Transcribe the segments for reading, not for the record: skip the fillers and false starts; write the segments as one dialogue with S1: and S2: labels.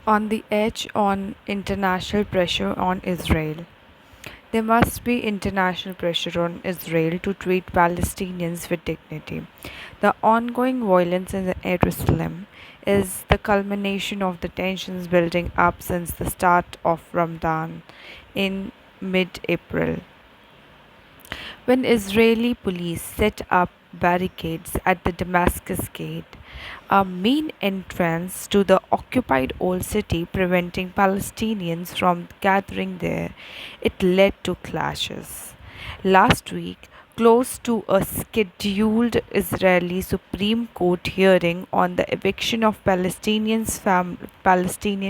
S1: On the edge on international pressure on Israel. There must be international pressure on Israel to treat Palestinians with dignity. The ongoing violence in Jerusalem is the culmination of the tensions building up since the start of Ramadan in mid April, when Israeli police set up barricades at the Damascus Gate, a main entrance to the occupied old city, preventing Palestinians from gathering there. It led to clashes. Last week, close to a scheduled Israeli Supreme Court hearing on the eviction of Palestinian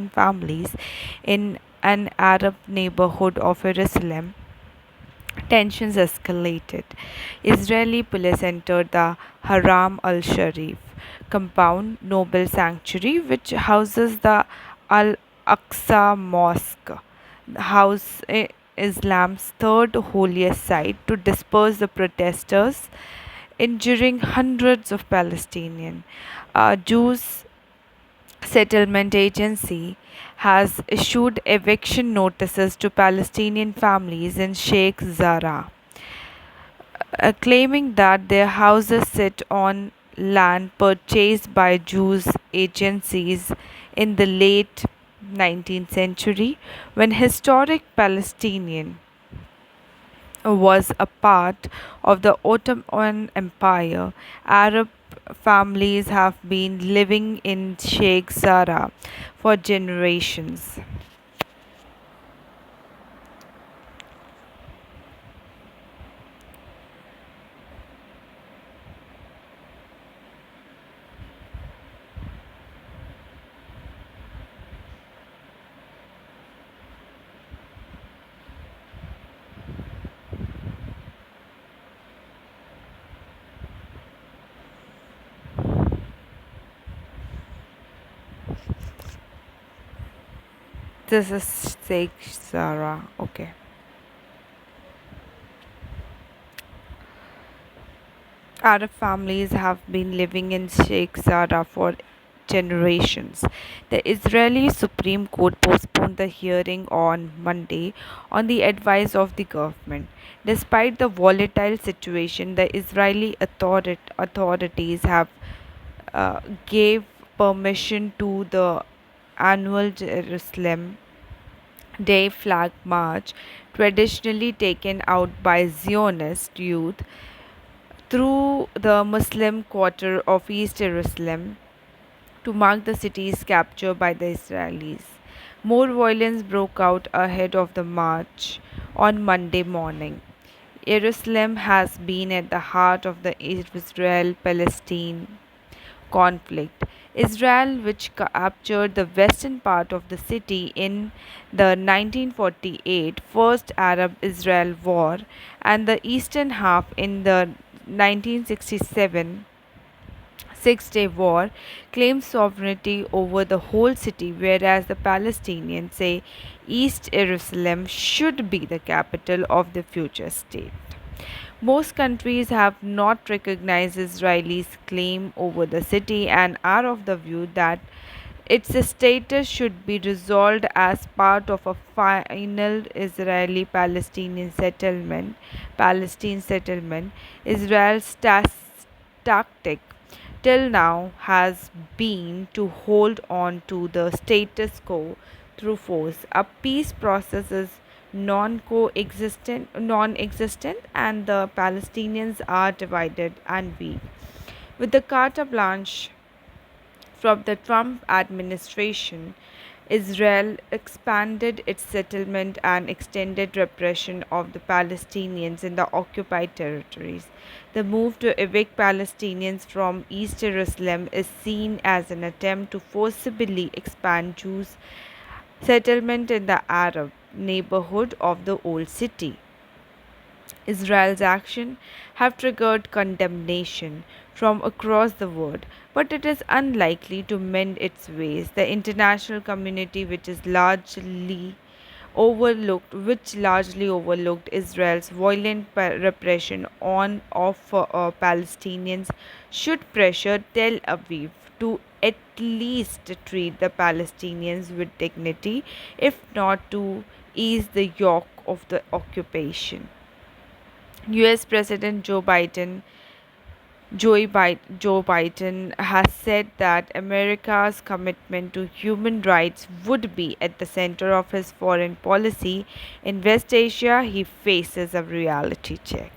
S1: families in an Arab neighborhood of Jerusalem, tensions escalated. Israeli police entered the Haram al Sharif compound, noble sanctuary, which houses the Al Aqsa Mosque, house Islam's third holiest site, to disperse the protesters, injuring hundreds of Palestinians. Jews Settlement Agency has issued eviction notices to Palestinian families in Sheikh Zara, claiming that their houses sit on land purchased by Jews agencies in the late 19th century, when historic Palestinian was a part of the Ottoman Empire. Arab families have been living in Sheikh Zara for generations. This is Sheikh Zara. Okay. Arab families have been living in Sheikh Zara for generations. The Israeli Supreme Court postponed the hearing on Monday on the advice of the government. Despite the volatile situation, the Israeli authorities have gave permission to the annual Jerusalem Day flag march, traditionally taken out by Zionist youth through the Muslim quarter of East Jerusalem to mark the city's capture by the Israelis. More violence broke out ahead of the march on Monday morning. Jerusalem has been at the heart of the Israel Palestine conflict. Israel, which captured the western part of the city in the 1948 First Arab Israel War and the eastern half in the 1967 Six Day War, claims sovereignty over the whole city, whereas the Palestinians say East Jerusalem should be the capital of the future state. Most countries have not recognized Israel's claim over the city and are of the view that its status should be resolved as part of a final Israeli Palestine settlement. Israel's tactic till now has been to hold on to the status quo through force. A peace process is non-existent, and the Palestinians are divided and weak. With the carte blanche from the Trump administration, Israel expanded its settlement and extended repression of the Palestinians in the occupied territories. The move to evict Palestinians from East Jerusalem is seen as an attempt to forcibly expand Jews' settlement in the Arab neighborhood of the old city. Israel's action have triggered condemnation from across the world, but it is unlikely to mend its ways. The international community, which largely overlooked Israel's violent repression on of Palestinians, should pressure Tel Aviv to at least treat the Palestinians with dignity, if not to ease the yoke of the occupation. US President Joe Biden has said that America's commitment to human rights would be at the center of his foreign policy. In West Asia, he faces a reality check.